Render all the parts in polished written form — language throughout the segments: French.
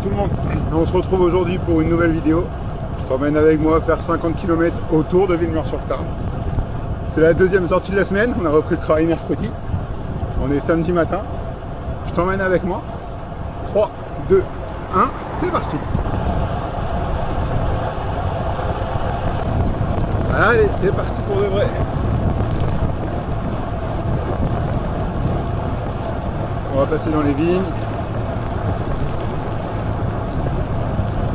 tout le monde, on se retrouve aujourd'hui pour une nouvelle vidéo. Je t'emmène avec moi faire 50 km autour de Villemur-sur-Tarn. C'est la deuxième sortie de la semaine, on a repris le travail mercredi. On est samedi matin. Je t'emmène avec moi. 3, 2, 1, c'est parti. Allez, c'est parti pour de vrai. On va passer dans les vignes.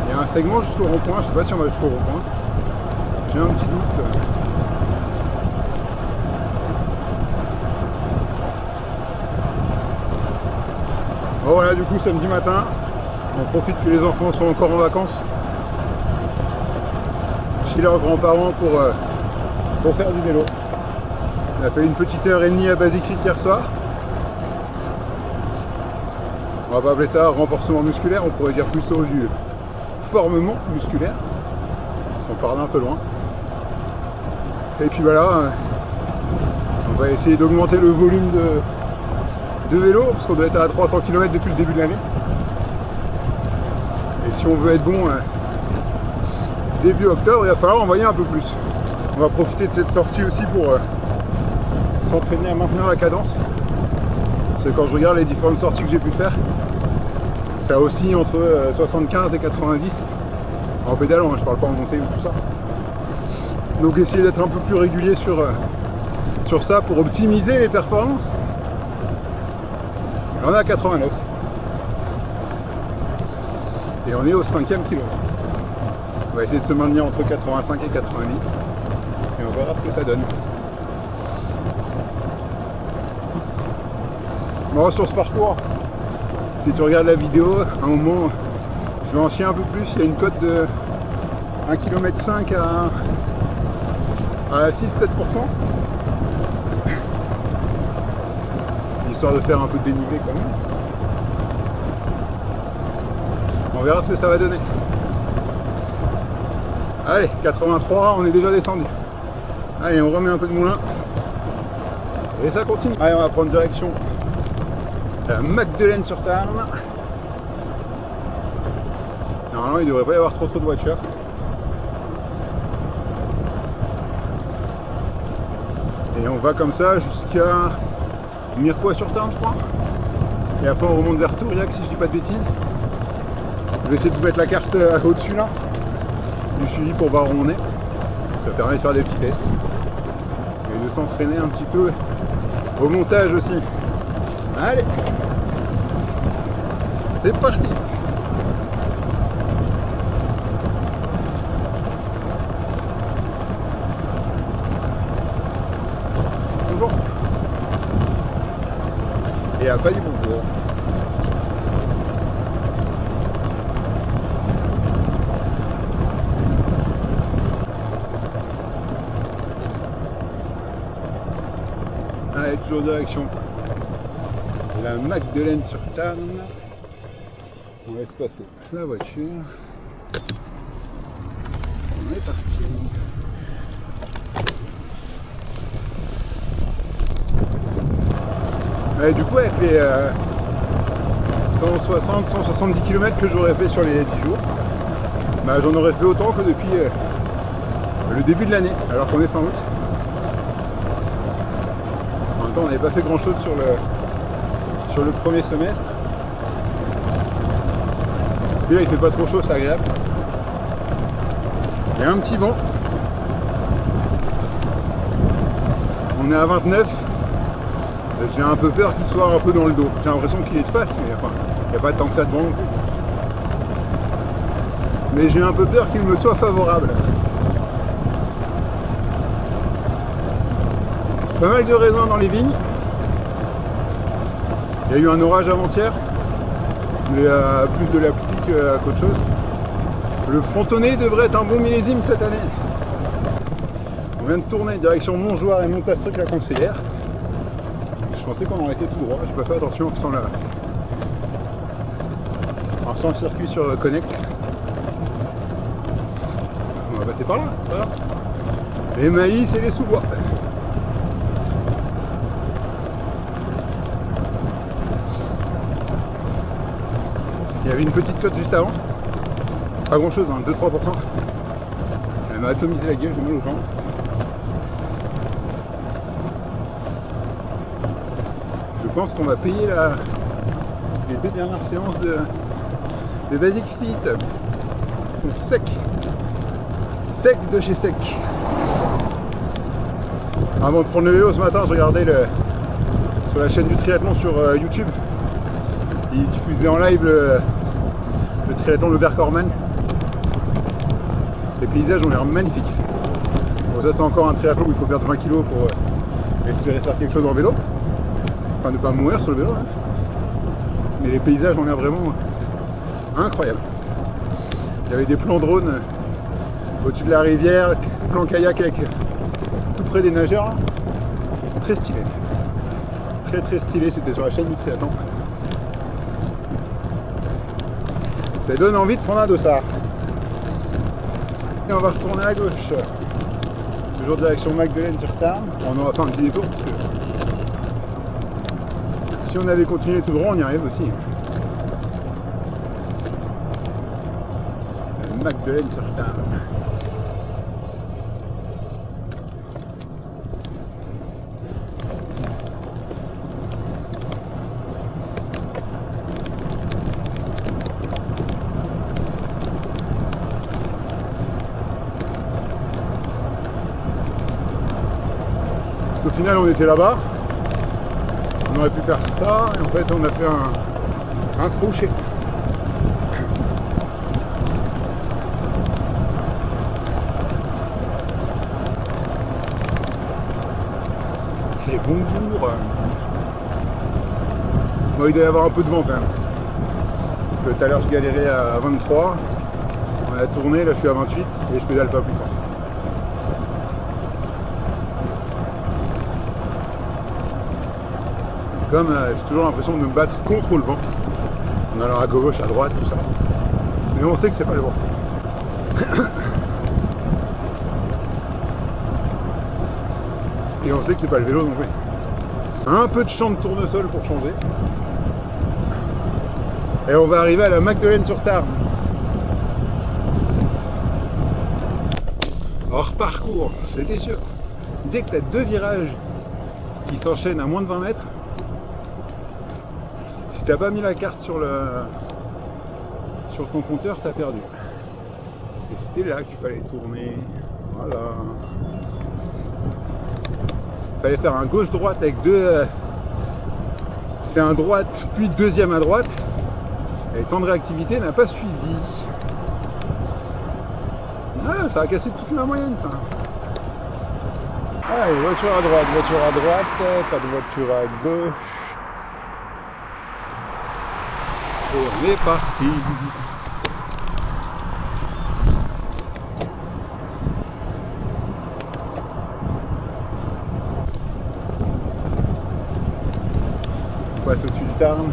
Il y a un segment jusqu'au rond-point, je ne sais pas si on va jusqu'au rond-point. J'ai un petit doute. Bon voilà, du coup samedi matin, on profite que les enfants sont encore en vacances chez leurs grands-parents pour faire du vélo. On a fait une petite heure et demie à Basic Fit hier soir. On va pas appeler ça renforcement musculaire, on pourrait dire plutôt du formement musculaire, parce qu'on part d'un peu loin. Et puis voilà, on va essayer d'augmenter le volume de vélo, parce qu'on doit être à 300 km depuis le début de l'année. Et si on veut être bon début octobre, il va falloir envoyer un peu plus. On va profiter de cette sortie aussi pour s'entraîner à maintenir la cadence. Parce que quand je regarde les différentes sorties que j'ai pu faire, ça oscille entre 75 et 90 en pédalant, je parle pas en montée ou tout ça. Donc essayer d'être un peu plus régulier sur ça pour optimiser les performances. On est à 89 et on est au 5e kilomètre. On va essayer de se maintenir entre 85 et 90 et on verra ce que ça donne. Bon, sur ce parcours, si tu regardes la vidéo, à un moment je vais en chier un peu plus, il y a une cote de 1,5 km à 6-7%, histoire de faire un peu de dénivelé quand même. On verra ce que ça va donner. Allez, 83, on est déjà descendu. Allez, on remet un peu de moulin et ça continue. Allez, on va prendre direction Magdeleine-sur-Tarn. Normalement il ne devrait pas y avoir trop de voitures. Et on va comme ça jusqu'à Mirepoix-sur-Tarn, je crois. Et après on remonte vers Touriac si je dis pas de bêtises. Je vais essayer de vous mettre la carte au-dessus là, du suivi pour voir où on est. Ça permet de faire des petits tests. Et de s'entraîner un petit peu au montage aussi. Allez, c'est parti. Bonjour. Et à pas du bonjour. Allez, toujours direction la Magdeleine-sur-Tarn. On laisse passer la voiture. On est parti. Et du coup, avec les 160-170 km que j'aurais fait sur les 10 jours, bah, j'en aurais fait autant que depuis le début de l'année, alors qu'on est fin août. En même temps, on n'avait pas fait grand chose sur le premier semestre. Et là il fait pas trop chaud, c'est agréable. Il y a un petit vent. On est à 29. J'ai un peu peur qu'il soit un peu dans le dos. J'ai l'impression qu'il est de face, mais enfin, il n'y a pas tant que ça de vent non plus. Mais j'ai un peu peur qu'il me soit favorable. Pas mal de raisins dans les vignes. Il y a eu un orage avant-hier, mais plus de la pluie qu'autre chose. Le frontonné devrait être un bon millésime cette année. On vient de tourner direction Montjoie et Montastruc-la-Conseillère. Je pensais qu'on aurait été tout droit, j'ai pas fait attention en faisant le circuit sur Connect. On va passer par là, c'est pas grave. Les maïs et les sous-bois. Il y avait une petite côte juste avant. Pas grand chose, hein, 2-3%. Elle m'a atomisé la gueule, j'ai mal aux jambes. Je pense qu'on va payer les 2 dernières séances de Basic Fit. Sec. Sec de chez sec. Avant de prendre le vélo ce matin, je regardais sur la chaîne du triathlon sur YouTube. Ils diffusaient en live le triathlon Le Vercors-Man. Les paysages ont l'air magnifiques. Bon, ça c'est encore un triathlon où il faut perdre 20 kg pour espérer faire quelque chose en vélo. Enfin ne pas mourir sur le vélo. Hein. Mais les paysages ont l'air vraiment incroyables. Il y avait des plans drone au-dessus de la rivière, plan kayak avec tout près des nageurs. Hein. Très stylé. Très très stylé, c'était sur la chaîne du triathlon. Ça donne envie de prendre un dossard. Et on va retourner à gauche. Toujours direction Magdeleine-sur-Tarn. On aura fait un petit détour parce que si on avait continué tout droit, on y arrive aussi. Magdeleine-sur-Tarn. Au final, on était là-bas, on aurait pu faire ça, et en fait, on a fait un crochet. Et bonjour. Bon, il doit y avoir un peu de vent quand même. Parce que tout à l'heure, je galérais à 23, on a tourné, là je suis à 28, et je pédale pas plus fort. Comme j'ai toujours l'impression de me battre contre le vent, en allant à gauche, à droite, tout ça. Mais on sait que c'est pas le vent. Et on sait que c'est pas le vélo non plus. Un peu de champ de tournesol pour changer. Et on va arriver à la Magdeleine-sur-Tarn. Hors parcours, c'était sûr. Dès que tu as 2 virages qui s'enchaînent à moins de 20 mètres, si t'as pas mis la carte sur ton compteur, t'as perdu. Parce que c'était là qu'il fallait tourner. Voilà. Il fallait faire un gauche-droite avec 2. C'était un droite, puis deuxième à droite. Et le temps de réactivité n'a pas suivi. Ah, ça a cassé toute la moyenne, ça. Allez, voiture à droite, pas de voiture à gauche. Et on est parti. On passe au-dessus du Tarn.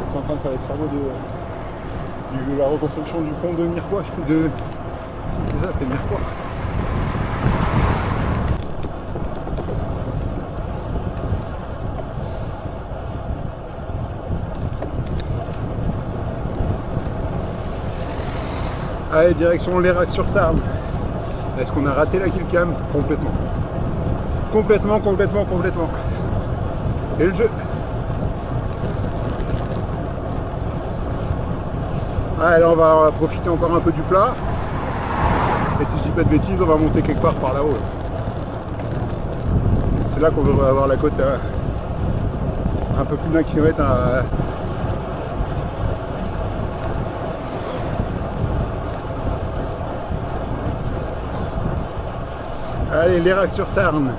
Ils sont en train de faire les travaux de la reconstruction du pont de Mirepoix. C'est ça, c'est Mirepoix. Allez, direction l'Eyrac-sur-Tarn. Est-ce qu'on a raté la Killcam? Complètement. Complètement. C'est le jeu. Allez, là on va profiter encore un peu du plat. Et si je dis pas de bêtises, on va monter quelque part par là-haut. C'est là qu'on va avoir la côte un peu plus d'1 kilomètre. Allez, l'Eyrac-sur-Tarn.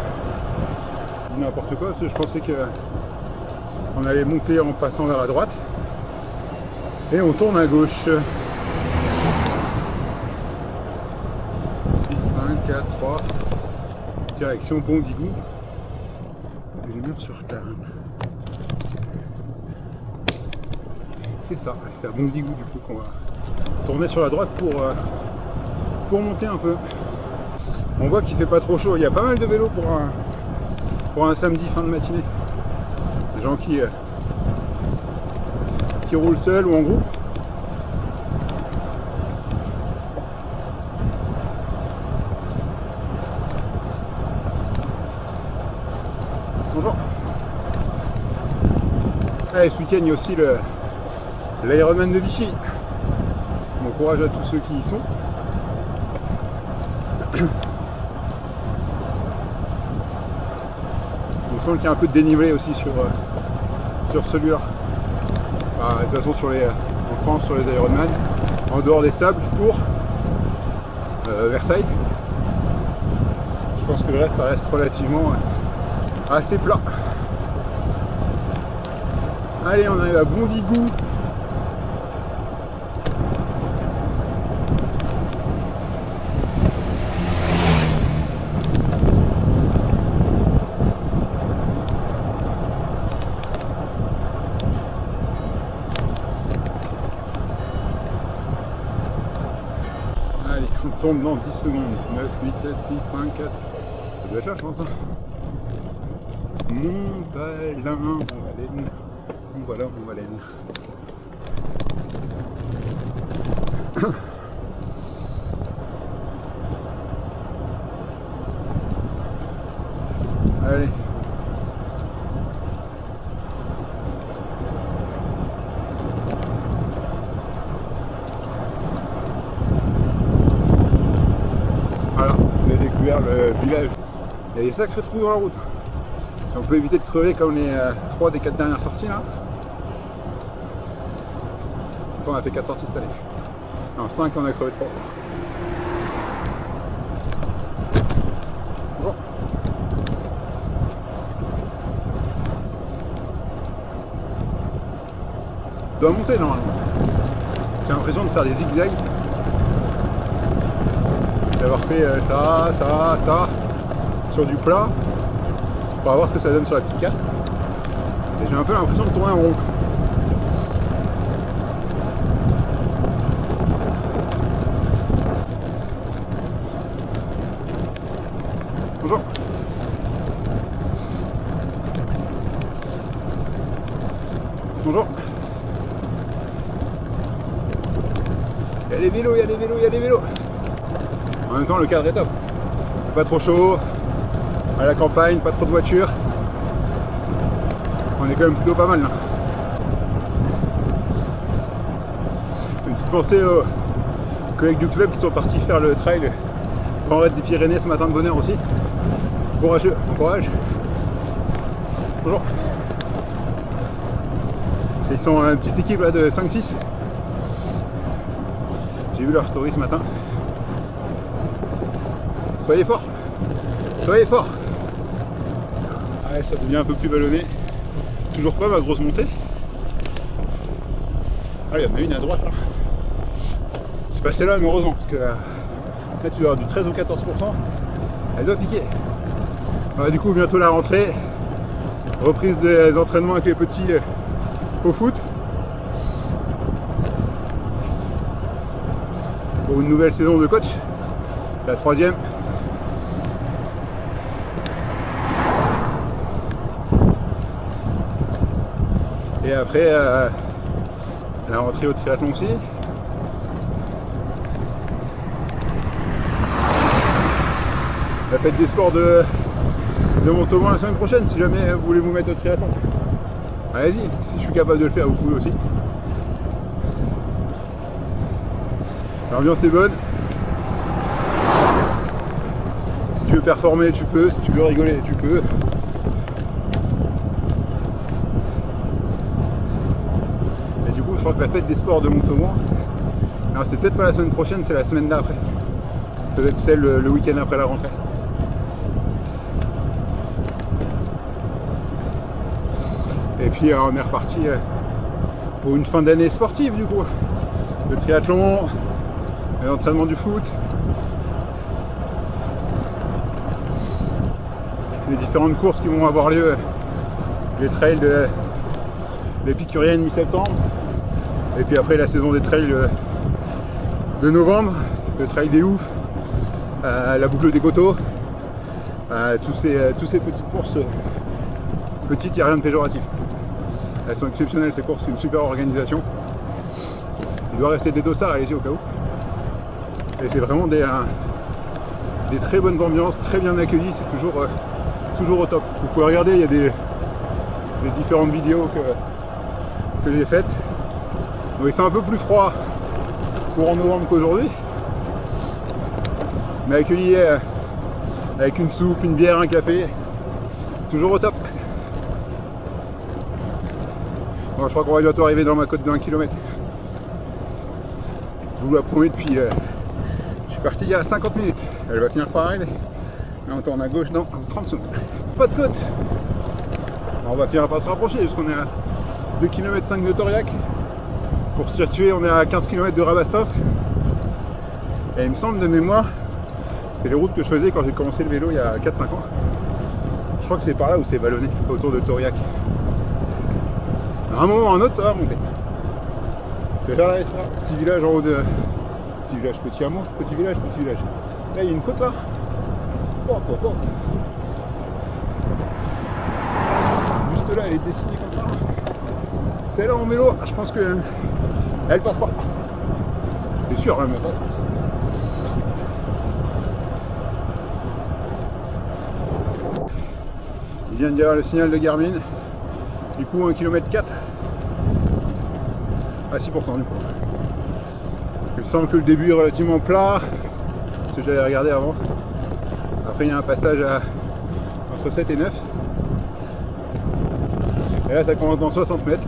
N'importe quoi, parce que je pensais qu'on allait monter en passant vers la droite. Et on tourne à gauche. 6, 5, 4, 3. Direction Bondigou. Et les murs sur Tarn. C'est ça, c'est à Bondigou du coup qu'on va tourner sur la droite pour monter un peu. On voit qu'il fait pas trop chaud, il y a pas mal de vélos pour un samedi fin de matinée. gens qui roulent seuls ou en groupe. Bonjour. Allez, ce week-end il y a aussi l'Ironman de Vichy. Bon courage à tous ceux qui y sont. On sent qu'il y a un peu de dénivelé aussi sur celui-là. Enfin, de toute façon en France sur les Ironman, en dehors des sables pour Versailles. Je pense que le reste reste relativement assez plat. Allez, on arrive à Bondigou. Allez, on tombe dans 10 secondes. 9, 8, 7, 6, 5, 4. Ça doit être là, je pense. Montbalain, Montbalaine. Voilà, Montbalaine. Allez. Voilà, vous avez découvert le village. Il y a des sacrés trous dans la route. Si on peut éviter de crever comme les 3 des 4 dernières sorties là. On a fait 4 sorties cette année. Non, 5 on a crevé 3. Bonjour. On doit monter normalement. J'ai l'impression de faire des zigzags. D'avoir fait ça sur du plat. On va voir ce que ça donne sur la petite carte. Et j'ai un peu l'impression de tourner en rond. Bonjour. Bonjour. Il y a des vélos, il y a des vélos, il y a des vélos. En même temps, le cadre est top. Pas trop chaud, à la campagne, pas trop de voitures. On est quand même plutôt pas mal là. Une petite pensée aux collègues du club qui sont partis faire le trail en raid des Pyrénées ce matin de bonne heure aussi. Courageux, bon courage. Bonjour. Ils sont une petite équipe là de 5-6. J'ai vu leur story ce matin. Soyez forts. Soyez forts. Ouais, ça devient un peu plus vallonné. Toujours pas ma grosse montée. Ah, il y en a une à droite là. C'est pas celle-là, mais heureusement, parce que là tu dois avoir du 13 ou 14%. Elle doit piquer. Alors, du coup, bientôt la rentrée. Reprise des entraînements avec les petits au foot. Pour une nouvelle saison de coach. La 3e. Et après, la rentrée au triathlon aussi. La fête des sports de Montauban la semaine prochaine, si jamais vous voulez vous mettre au triathlon. Allez-y, si je suis capable de le faire, vous pouvez aussi. L'ambiance est bonne. Si tu veux performer, tu peux. Si tu veux rigoler, tu peux. Et du coup, je crois que la fête des sports de Montauban, alors c'est peut-être pas la semaine prochaine, c'est la semaine d'après. Ça doit être celle le week-end après la rentrée. Et puis on est reparti pour une fin d'année sportive du coup. Le triathlon, l'entraînement du foot, les différentes courses qui vont avoir lieu, les trails de l'Épicurienne mi-septembre, et puis après la saison des trails de novembre, le trail des oufs, la boucle des coteaux, tous ces petites courses petites, il n'y a rien de péjoratif. Elles sont exceptionnelles ces courses, c'est une super organisation. Il doit rester des dossards, allez-y au cas où. Et c'est vraiment des très bonnes ambiances, très bien accueillis, c'est toujours au top. Vous pouvez regarder, il y a des différentes vidéos que j'ai faites. Bon, il fait un peu plus froid courant novembre qu'aujourd'hui, mais accueilli avec une soupe, une bière, un café, toujours au top. Bon, je crois qu'on va bientôt arriver dans ma côte de 1 km. Je vous la promets depuis... je suis parti il y a 50 minutes. Elle va finir par arriver. Là on tourne à gauche dans 30 secondes. Pas de côte. On va finir par se rapprocher parce qu'on est à 2,5 km de Tauriac. Pour se situer, on est à 15 km de Rabastens. Et il me semble de mémoire, c'est les routes que je faisais quand j'ai commencé le vélo il y a 4-5 ans. Je crois que c'est par là où c'est vallonné, autour de Tauriac. À un moment ou à un autre, ça va monter. C'est là, ça, petit village en haut de... Petit village, petit hameau, petit village, petit village. Là, il y a une côte là. Oh. Juste là, elle est dessinée comme ça. Celle-là en vélo, je pense que elle passe pas. C'est sûr, hein, mais elle passe pas. Il vient de dire le signal de Garmin. Du coup, 1 km 4 à 6% du coup. Il me semble que le début est relativement plat, ce que j'avais regardé avant. Après, il y a un passage entre 7 et 9. Et là, ça commence dans 60 mètres.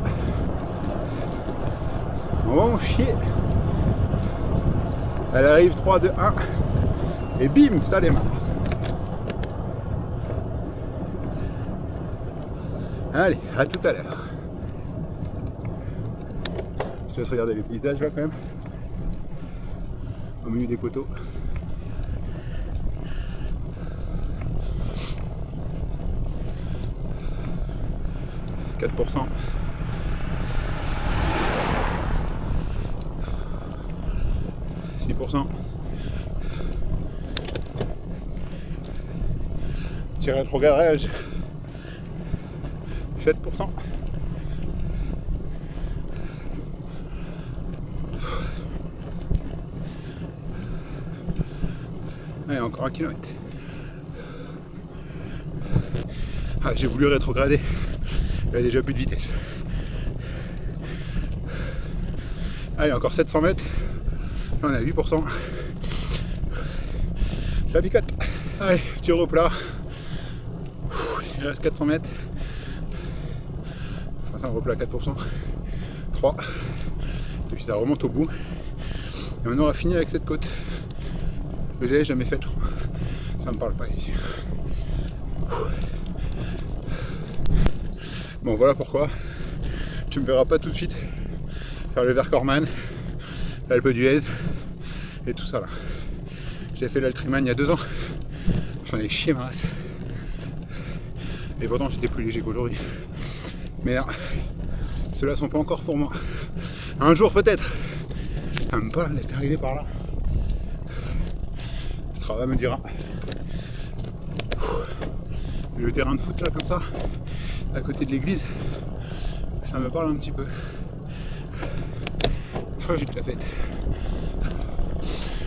On va en chier. Elle arrive 3, 2, 1. Et bim, ça démarre. Allez, à tout à l'heure. Je te laisse regarder les paysages là quand même. Au milieu des poteaux. « 4%. 6%. Petit rétrogradage. 7%. Allez, encore 1 km. Ah, j'ai voulu rétrograder. Il y a déjà plus de vitesse. Allez, encore 700 mètres. Là, on est à 8%. Ça picote. Allez, petit replat. Il reste 400 mètres. Enfin, c'est un replat à 4%. 3. Et puis ça remonte au bout. Et on aura fini avec cette côte. Que j'avais jamais faite, je crois. Ça me parle pas ici. Bon, voilà pourquoi tu me verras pas tout de suite faire le Vercors-Man, l'Alpe d'Huez et tout ça là. J'ai fait l'Altriman il y a 2 ans. J'en ai chié ma race. Et pourtant j'étais plus léger qu'aujourd'hui. Mais là, ceux-là sont pas encore pour moi. Un jour peut-être. Ça me parle d'être arrivé par là. Ce travail me dira. Le terrain de foot là comme ça, à côté de l'église, ça me parle un petit peu. Je crois que j'ai déjà fait. De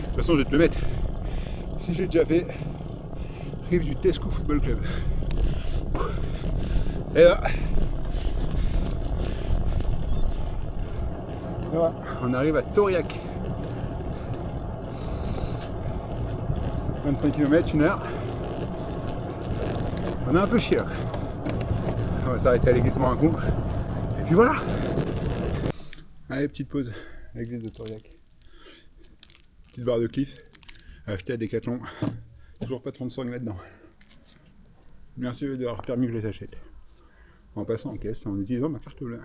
toute façon, je vais te le mettre. Si j'ai déjà fait, rive du Tesco Football Club. Et là, voilà, on arrive à Tauriac. 25 km, 1 heure. On a un peu chier là. On va s'arrêter à l'église pour un coup. Et puis voilà. Allez, petite pause à l'église de Tauriac. Petite barre de Cliff. Acheté à Decathlon. Toujours pas de 30 seringues là-dedans. Merci d'avoir permis que je les achète. En passant en caisse, en utilisant ma carte bleue.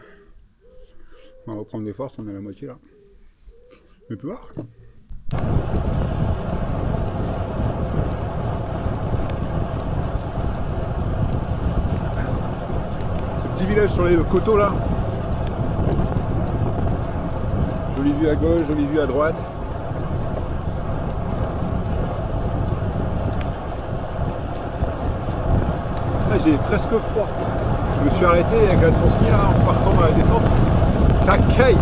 On va reprendre des forces, on est à la moitié là. Mais puis voir. Petit village sur les coteaux là. Jolie vue à gauche, jolie vue à droite. Là j'ai presque froid. Je me suis arrêté avec la transmis là en repartant dans la descente. Ça caille.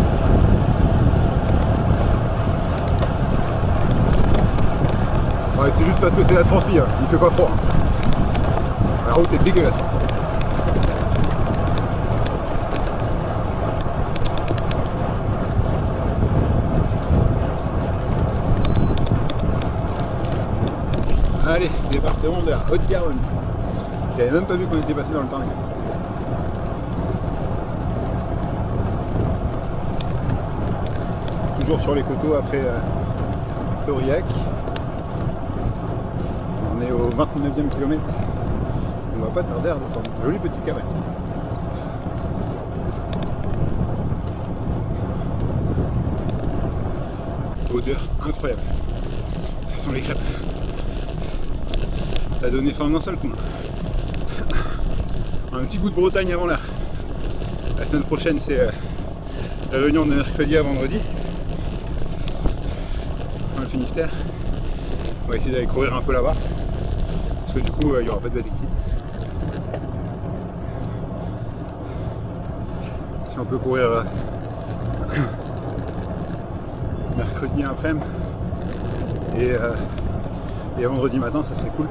Ouais, c'est juste parce que c'est la transmis, hein. Il fait pas froid. La route est dégueulasse. Allez, département de la Haute-Garonne. J'avais même pas vu qu'on était passé dans le temps. Toujours sur les coteaux après Tauriac. On est au 29e kilomètre. On va pas tarder à descendre. Joli petit carré. Odeur incroyable. Ça sent les crêpes. Ça a donné faim d'un seul coup. Un petit goût de Bretagne avant l'heure. La semaine prochaine, c'est la réunion de mercredi à vendredi dans le Finistère. On va essayer d'aller courir un peu là-bas parce que du coup il n'y aura pas de basic fit. Si on peut courir mercredi après-midi et vendredi matin, ça serait cool.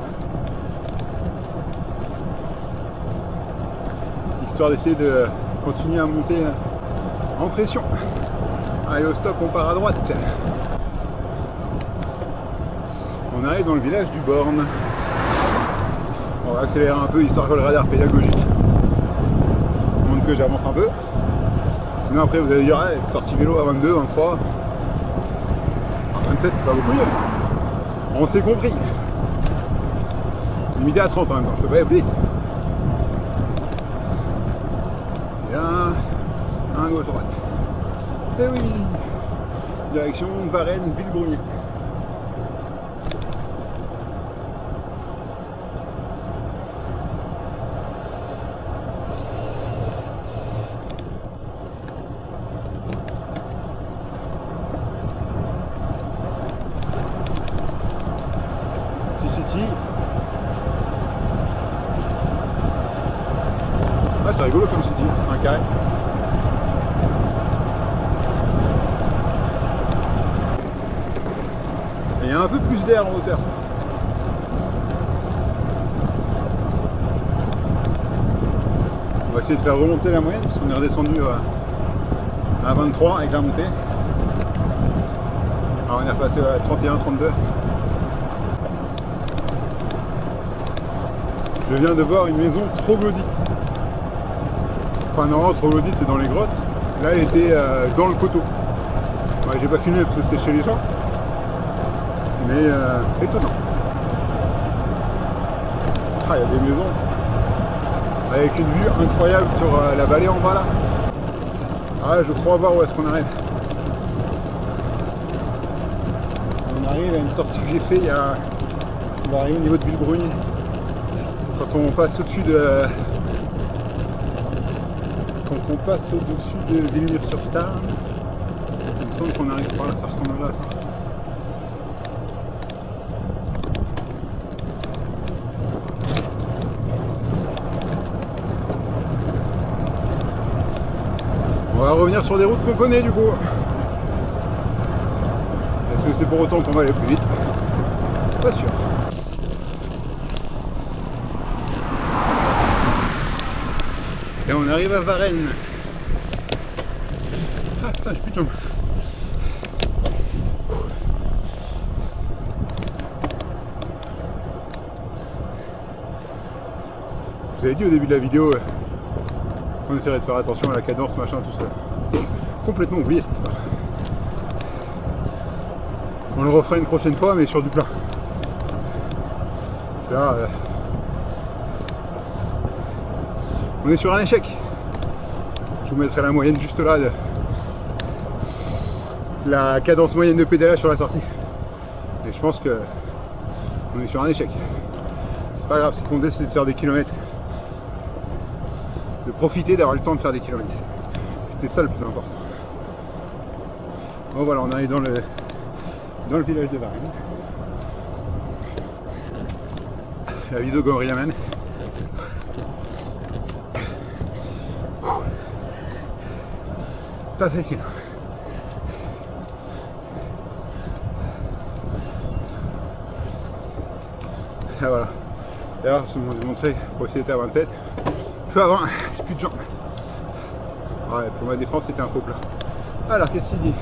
Histoire d'essayer de continuer à monter en pression. Allez, au stop, on part à droite. On arrive dans le village du Born. On va accélérer un peu histoire que le radar pédagogique montre que j'avance un peu. Sinon après vous allez dire ah, sortie vélo à 22, 23. À 27 c'est pas beaucoup mieux. On s'est compris. C'est midi à 30 en même temps, je peux pas y aller vite. Et là, un gauche droite. Et oui, direction Varennes, Villebruny. City. Ah, c'est rigolo comme city, c'est un carré. Et il y a un peu plus d'air en hauteur. On va essayer de faire remonter la moyenne parce qu'on est redescendu à 23 avec la montée. Alors on est repassé à 31, 32. Je viens de voir une maison troglodyte. Enfin non, troglodyte c'est dans les grottes. Là elle était dans le coteau. Ouais, j'ai pas filmé parce que c'était chez les gens. Mais étonnant. Ah, il y a des maisons avec une vue incroyable sur la vallée en bas là. Ah, je crois voir où est-ce qu'on arrive. On arrive à une sortie que j'ai fait il y a... On va arriver au niveau de Villebruny. Quand on passe au-dessus de... Quand on passe au-dessus de Villemur-sur-Tarn, il me semble qu'on arrive par là, ça ressemble là. Ça. On va revenir sur des routes qu'on connaît du coup. Est-ce que c'est pour autant qu'on va aller plus vite? Pas sûr. Et on arrive à Varennes. Ah putain, j'ai plus de jambes. Vous avez dit au début de la vidéo qu'on essaierait de faire attention à la cadence, machin, tout ça. Complètement oublié cette histoire. On le refera une prochaine fois, mais sur du plat. Là, on est sur un échec. Je vous mettrai la moyenne juste là, la cadence moyenne de pédalage sur la sortie. Et je pense que on est sur un échec. C'est pas grave, ce qui compte c'est de faire des kilomètres. De profiter d'avoir le temps de faire des kilomètres. C'était ça le plus important. Bon voilà, on arrive dans le village de Varennes. La Viso Goriaman. Pas facile. Ah, voilà. D'ailleurs, je vous ai montré pour essayer d'être à 27. Peu avant, j'ai plus de jambes. Ouais, pour ma défense, c'était un faux plat. Alors, qu'est-ce qu'il dit?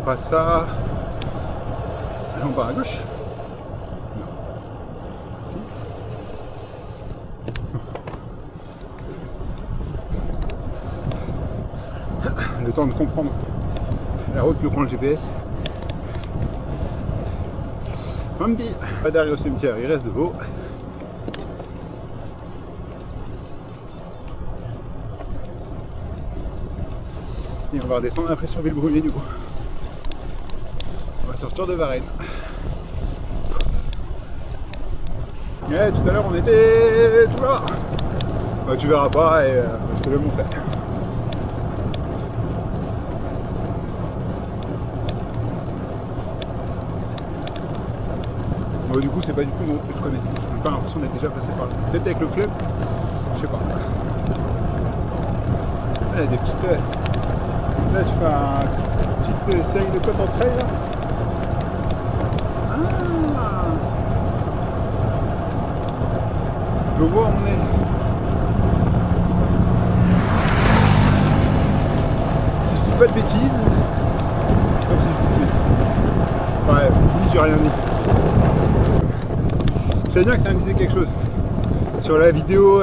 Pas ça. On part à gauche. Non. Si. Le temps de comprendre la route que prend le GPS. Mambi, pas d'arriver au cimetière, il reste de l'eau. Et on va redescendre après sur Villebrumier du coup. On va sortir de Varennes. Ouais, tout à l'heure on était tout là. Bah, tu verras pas et je te le montrer. Bon, du coup c'est pas du tout une route que je connais. J'ai pas l'impression d'être déjà passé par là. Peut-être avec le club, je sais pas. Il y a des petites... Là tu fais une petite série de côtes entre elles là. Ah, je vois où on est. Si je dis pas de bêtises. Sauf si je dis de bêtises. Ouais, oui, j'ai rien dit. Je savais bien que ça me disait quelque chose. Sur la vidéo,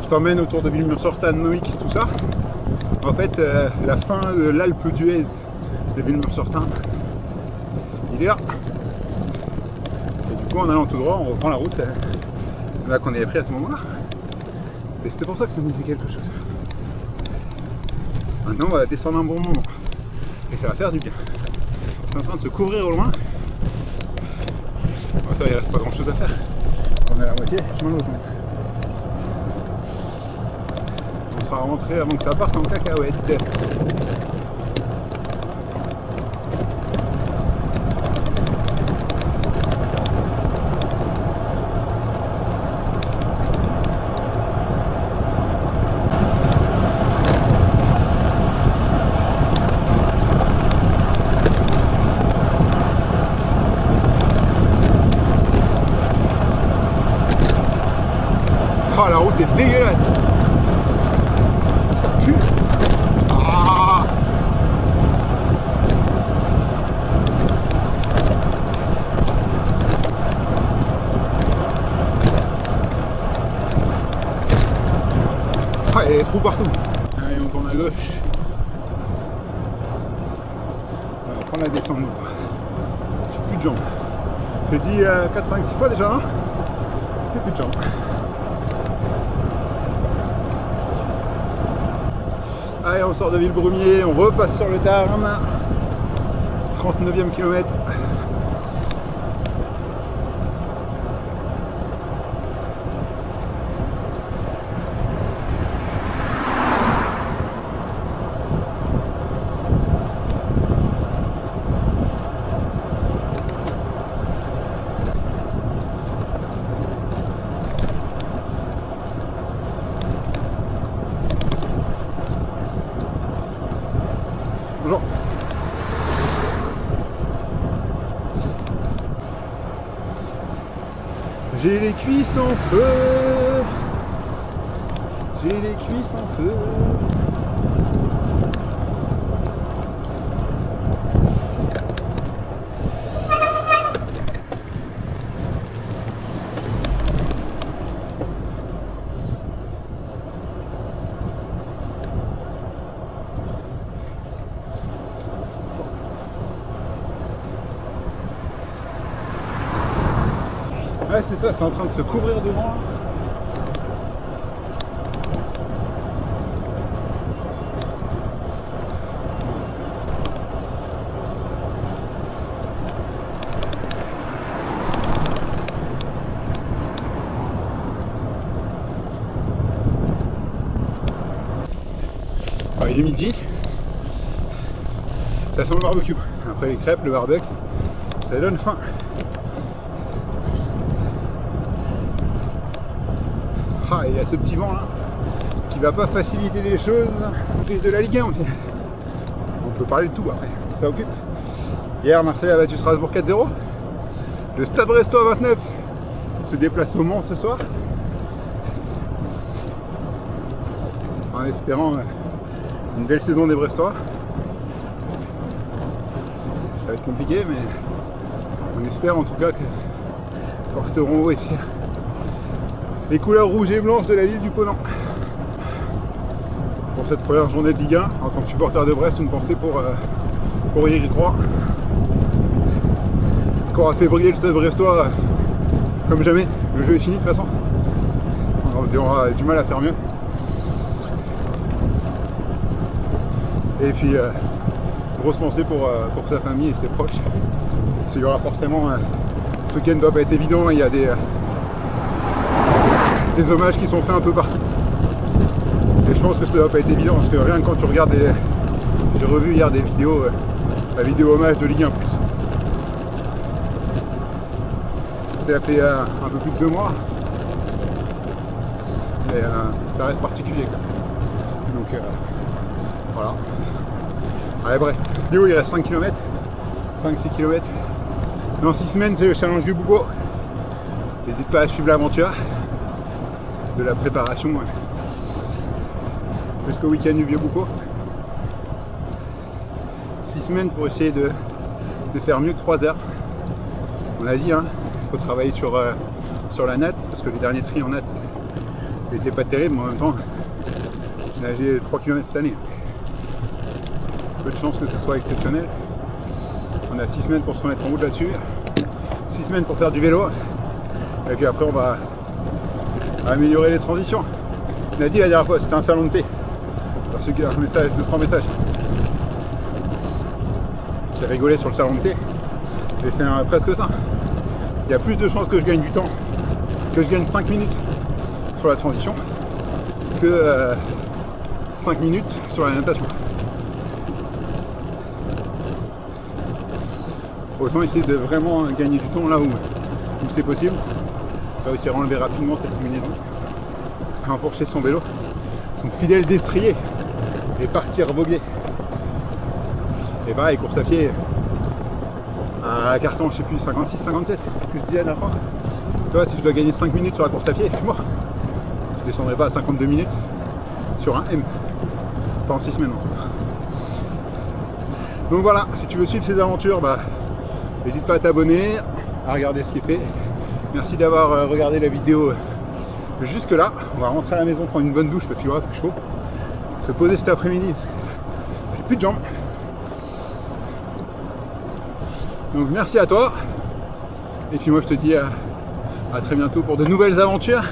je t'emmène autour de Villemur-sur-Tarn, Noïc, tout ça. En fait, la fin de l'Alpe d'Huez de Villemur-sur-Tarn, il est là. Et du coup, en allant tout droit, on reprend la route là qu'on avait pris à ce moment-là. Et c'était pour ça que ça me disait quelque chose. Maintenant, on va descendre un bon moment. Et ça va faire du bien. C'est en train de se couvrir au loin. Bon, ça, il reste pas grand-chose à faire. On est à la moitié, chemin de route. On sera rentré avant que ça parte en cacahuète. Ah, la route est dégueulasse. Ça pue. Ah. Ah, il y a des trous partout. Allez, on tourne à gauche. On va prendre la descente. J'ai plus de jambes. J'ai dit 4, 5, 6 fois déjà, hein. J'ai plus de jambes. Allez, on sort de Villebrumier, on repasse sur le Tarn. 39e kilomètre. Bonjour. J'ai les cuisses en feu. J'ai les cuisses en feu. Ouais, c'est ça, c'est en train de se couvrir devant. Ah, il est midi. Ça sent le barbecue. Après les crêpes, le barbecue, ça donne faim. Ah, il y a ce petit vent là qui va pas faciliter les choses. De la Ligue 1 aussi. On peut parler de tout après, ça occupe. Hier, Marseille a battu Strasbourg 4-0. Le Stade Brestois 29 se déplace au Mans ce soir. En espérant une belle saison des Brestois. Ça va être compliqué, mais on espère en tout cas que porteront haut et fiers les couleurs rouges et blanches de la ville du Ponant. Pour cette première journée de Ligue 1, en tant que supporter de Brest, une pensée pour Eric Roy, qui aura fait briller le Stade Brestois comme jamais. Le jeu est fini de toute façon. On aura du mal à faire mieux. Et puis grosse pensée pour sa famille et ses proches. Il y aura forcément ce week-end ne doit pas être évident, il y a des hommages qui sont faits un peu partout. Et je pense que ça ne doit pas être évident parce que rien que quand tu regardes j'ai revu hier des vidéos, la vidéo hommage de Ligue 1+. Ça fait un peu plus de 2 mois. Et ça reste particulier quoi. Donc voilà. Allez Brest. Léo il reste 5 km. 5-6 km. Dans 6 semaines c'est le challenge du Bougo. N'hésite pas à suivre l'aventure de la préparation jusqu'au week-end du Vieux Bougo. 6 semaines pour essayer de faire mieux que 3 heures. On a dit, il faut travailler sur la natte, parce que les derniers tris en natte n'étaient pas terribles, mais en même temps, j'ai nagé 3 km cette année. Peu de chance que ce soit exceptionnel. On a 6 semaines pour se remettre en route là-dessus, 6 semaines pour faire du vélo, et puis après on va améliorer les transitions. On a dit la dernière fois, c'était un salon de thé. Pour ceux qui ont un message, 2-3 messages. J'ai rigolé sur le salon de thé, et c'est presque ça. Il y a plus de chances que je gagne du temps, que je gagne 5 minutes sur la transition, que 5 minutes sur la natation. Autant essayer de vraiment gagner du temps là où c'est possible. Réussir à enlever rapidement cette combinaison, enfourcher son vélo, son fidèle destrier et partir voguer. Et pareil, course à pied à Carcan, je sais plus, 56-57, c'est ce que je disais la dernière fois. Tu vois, si je dois gagner 5 minutes sur la course à pied, je suis mort. Je descendrai pas à 52 minutes sur un M. Pas en 6 semaines en tout cas. Donc voilà, si tu veux suivre ces aventures, n'hésite pas à t'abonner, à regarder ce qui est fait. Merci d'avoir regardé la vidéo jusque là. On va rentrer à la maison, prendre une bonne douche parce qu'il aura fait chaud. Se poser cet après-midi parce que j'ai plus de jambes. Donc merci à toi. Et puis moi je te dis à très bientôt pour de nouvelles aventures.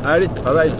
Allez, bye bye.